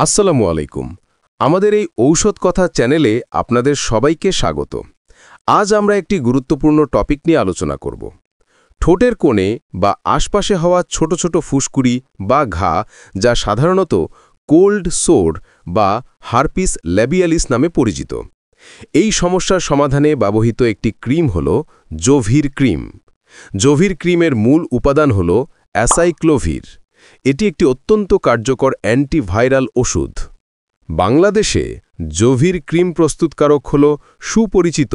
আসসালামু আলাইকুম। আমাদের এই ঔষধ কথা চ্যানেলে আপনাদের সবাইকে স্বাগত। আজ আমরা একটি গুরুত্বপূর্ণ টপিক নিয়ে আলোচনা করব। ঠোঁটের কোণে বা আশপাশে হওয়া ছোট ছোট ফুসকুড়ি বা ঘা, যা সাধারণত কোল্ড সোর বা হার্পিস ল্যাবিয়ালিস নামে পরিচিত। এই সমস্যার সমাধানে ব্যবহৃত একটি ক্রিম হল জোভির ক্রিম। জোভির ক্রিমের মূল উপাদান হল অ্যাসাইক্লোভির। এটি একটি অত্যন্ত কার্যকর অ্যান্টিভাইরাল ওষুধ। বাংলাদেশে জোভির ক্রিম প্রস্তুতকারক হল সুপরিচিত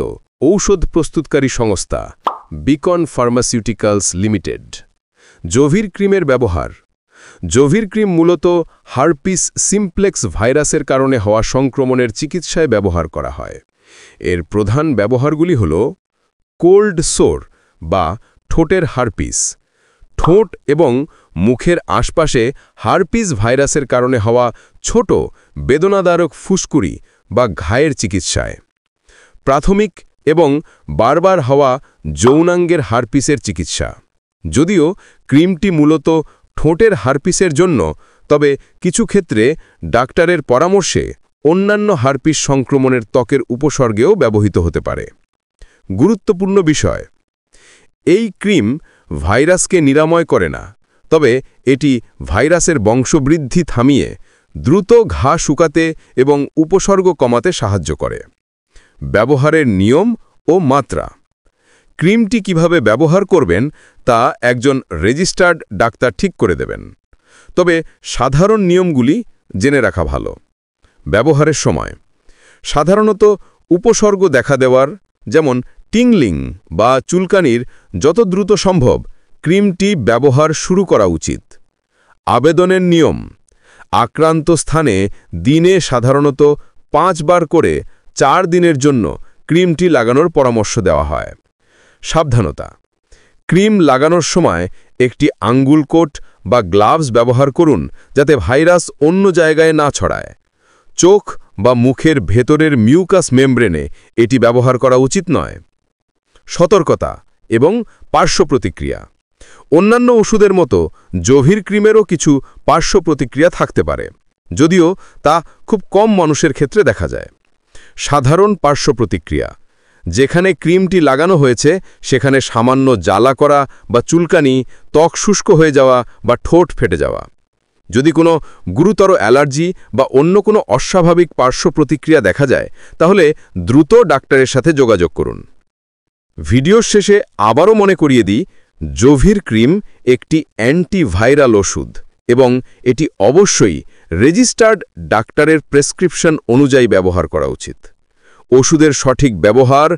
ঔষধ প্রস্তুতকারী সংস্থা বিকন ফার্মাসিউটিক্যালস লিমিটেড। জোভির ক্রিমের ব্যবহার। জোভির ক্রিম মূলত হার্পিস সিমপ্লেক্স ভাইরাসের কারণে হওয়া সংক্রমণের চিকিৎসায় ব্যবহার করা হয়। এর প্রধান ব্যবহারগুলি হল কোল্ড সোর বা ঠোঁটের হার্পিস। ঠোঁট এবং মুখের আশপাশে হার্পিস ভাইরাসের কারণে হওয়া ছোট বেদনাদায়ক ফুসকুড়ি বা ঘায়ের চিকিৎসায়। প্রাথমিক এবং বারবার হওয়া যৌনাঙ্গের হার্পিসের চিকিৎসা। যদিও ক্রিমটি মূলত ঠোঁটের হার্পিসের জন্য, তবে কিছু ক্ষেত্রে ডাক্তারের পরামর্শে অন্যান্য হার্পিস সংক্রমণের ত্বকের উপসর্গেও ব্যবহৃত হতে পারে। গুরুত্বপূর্ণ বিষয়: এই ক্রিম ভাইরাসকে নিরাময় করে না, তবে এটি ভাইরাসের বংশবৃদ্ধি থামিয়ে দ্রুত ঘা শুকাতে এবং উপসর্গ কমাতে সাহায্য করে। ব্যবহারের নিয়ম ও মাত্রা। ক্রিমটি কিভাবে ব্যবহার করবেন তা একজন রেজিস্টার্ড ডাক্তার ঠিক করে দেবেন, তবে সাধারণ নিয়মগুলি জেনে রাখা ভালো। ব্যবহারের সময় সাধারণত উপসর্গ দেখা দেওয়ার, যেমন টিংলিং বা চুলকানির যত দ্রুত সম্ভব ক্রিমটি ব্যবহার শুরু করা উচিত। আবেদনের নিয়ম: আক্রান্ত স্থানে দিনে সাধারণত 5 বার করে 4 দিনের জন্য ক্রিমটি লাগানোর পরামর্শ দেওয়া হয়। সাবধানতা: ক্রিম লাগানোর সময় একটি আঙ্গুল কোট বা গ্লাভস ব্যবহার করুন, যাতে ভাইরাস অন্য জায়গায় না ছড়ায়। চোখ বা মুখের ভেতরের মিউকাস মেমব্রেনে এটি ব্যবহার করা উচিত নয়। সতর্কতা এবং পার্শ্ব প্রতিক্রিয়া। অন্যান্য ওষুধের মতো জোভির ক্রিমেরও কিছু পার্শ্ব প্রতিক্রিয়া থাকতে পারে, যদিও তা খুব কম মানুষের ক্ষেত্রে দেখা যায়। সাধারণ পার্শ্ব প্রতিক্রিয়া: যেখানে ক্রিমটি লাগানো হয়েছে সেখানে সামান্য জ্বালা করা বা চুলকানি, ত্বক শুষ্ক হয়ে যাওয়া বা ঠোঁট ফেটে যাওয়া। যদি কোনো গুরুতর অ্যালার্জি বা অন্য কোনো অস্বাভাবিক পার্শ্ব প্রতিক্রিয়া দেখা যায়, তাহলে দ্রুত ডাক্তারের সাথে যোগাযোগ করুন। ভিডিওর শেষে আবারও মনে করিয়ে দিই, জোভির ক্রিম একটি অ্যান্টিভাইরাল ওষুধ এবং এটি অবশ্যই রেজিস্টার্ড ডাক্তারের প্রেসক্রিপশন অনুযায়ী ব্যবহার করা উচিত। ওষুধের সঠিক ব্যবহার,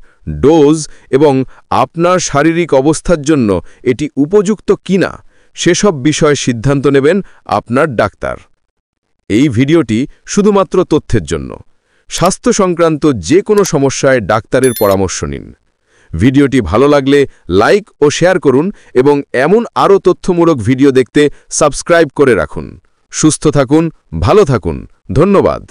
ডোজ এবং আপনার শারীরিক অবস্থার জন্য এটি উপযুক্ত কিনা সেসব বিষয়ে সিদ্ধান্ত নেবেন আপনার ডাক্তার। এই ভিডিওটি শুধুমাত্র তথ্যের জন্য। স্বাস্থ্য সংক্রান্ত যে কোনো সমস্যায় ডাক্তারের পরামর্শ নিন। ভিডিওটি ভালো লাগলে লাইক ও শেয়ার করুন এবং এমন আরও তথ্যমূলক ভিডিও দেখতে সাবস্ক্রাইব করে রাখুন। সুস্থ থাকুন, ভালো থাকুন। ধন্যবাদ।